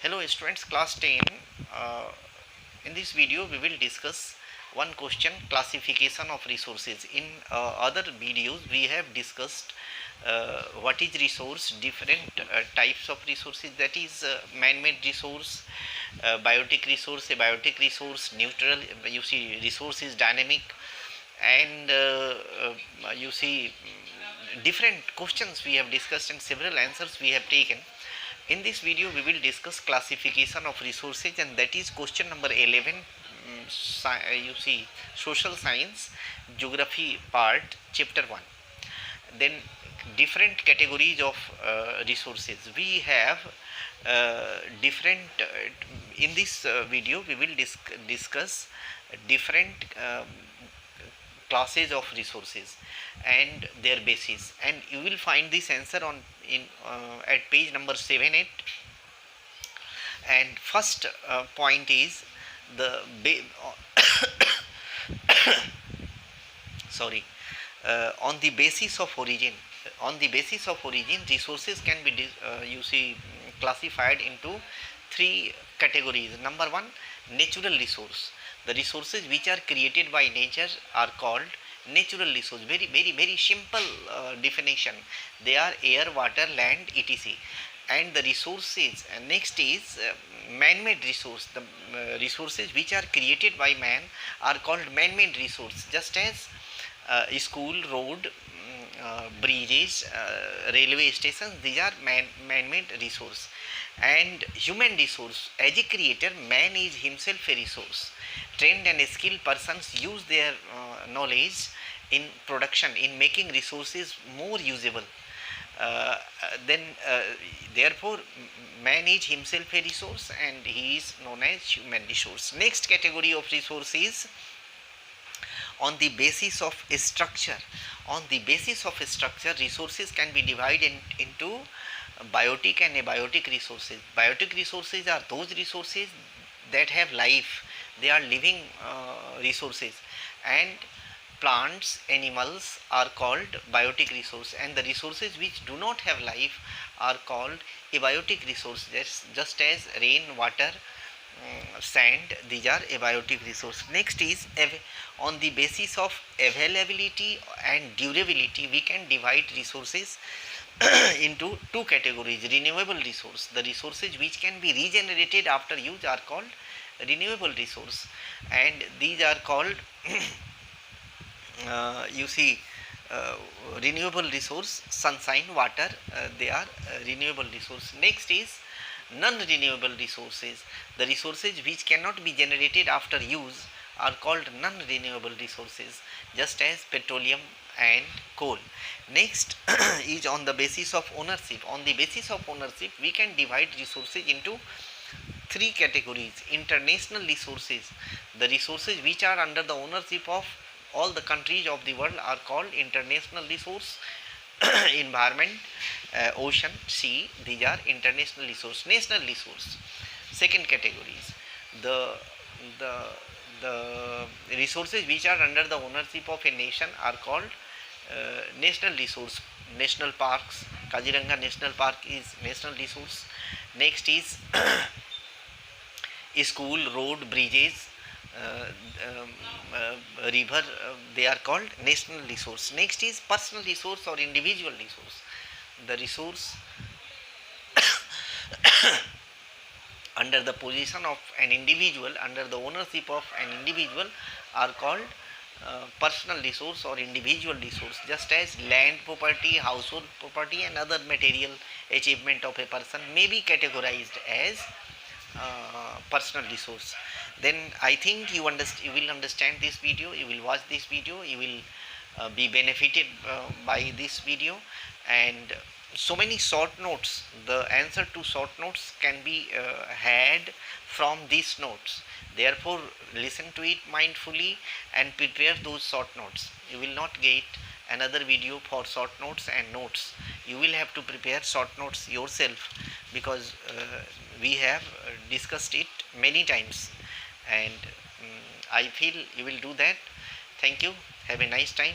Hello students, class 10. Uh, in this video we will discuss one question, classification of resources. In other videos we have discussed what is resource, different types of resources, that is man-made resource, biotic resource, abiotic resource, neutral, you see resource is dynamic, and you see different questions we have discussed and several answers we have taken. In this video we will discuss classification of resources, and that is question number 11. You see social science geography part, chapter 1. Then different categories of resources we have, different in this video we will discuss different classes of resources and their basis, and you will find this answer on in at page number 7 8. And first point is the sorry on the basis of origin. On the basis of origin, resources can be you see classified into three categories. Number one, natural resource. The resources which are created by nature are called natural resource. Very simple definition. They are air, water, land, etc. And the resources next is man-made resource. The resources which are created by man are called man-made resource, just as school, road, bridges, railway stations, these are man-made resource. And human resource, as a creator, man is himself a resource. Trained and skilled persons use their knowledge in production, in making resources more usable. Then therefore man is himself a resource and he is known as human resource. Next category of resource is on the basis of structure. On the basis of structure, resources can be divided into biotic and abiotic resources. Biotic resources are those resources that have life, they are living resources, and plants, animals are called biotic resource, and the resources which do not have life are called abiotic resources, just as rain, water, sand, these are abiotic resource. Next is on the basis of availability and durability, we can divide resources into two categories. Renewable resource, the resources which can be regenerated after use are called renewable resource, and these are called you see renewable resource, sunshine, water, they are renewable resource. Next is non-renewable resources. The resources which cannot be generated after use are called non-renewable resources, just as petroleum and coal. Next is on the basis of ownership. On the basis of ownership, we can divide resources into three categories. International resources, the resources which are under the ownership of all the countries of the world are called international resource. Environment, ocean, sea, these are international resource. National resource, second categories, the the the resources which are under the ownership of a nation are called national resource. National parks, Kaziranga National Park is national resource. Next is school, road, bridges, river, they are called national resource. Next is personal resource or individual resource. The resource under the position of an individual, under the ownership of an individual, are called personal resource or individual resource, just as land property, household property, and other material achievement of a person may be categorized as personal resource. Then I think you will understand this video, you will watch this video, you will be benefited by this video. And so many short notes, the answer to short notes can be had from these notes. Therefore listen to it mindfully and prepare those short notes. You will not get another video for short notes and notes. You will have to prepare short notes yourself, because we have discussed it many times, and I feel you will do that. Thank you. Have a nice time.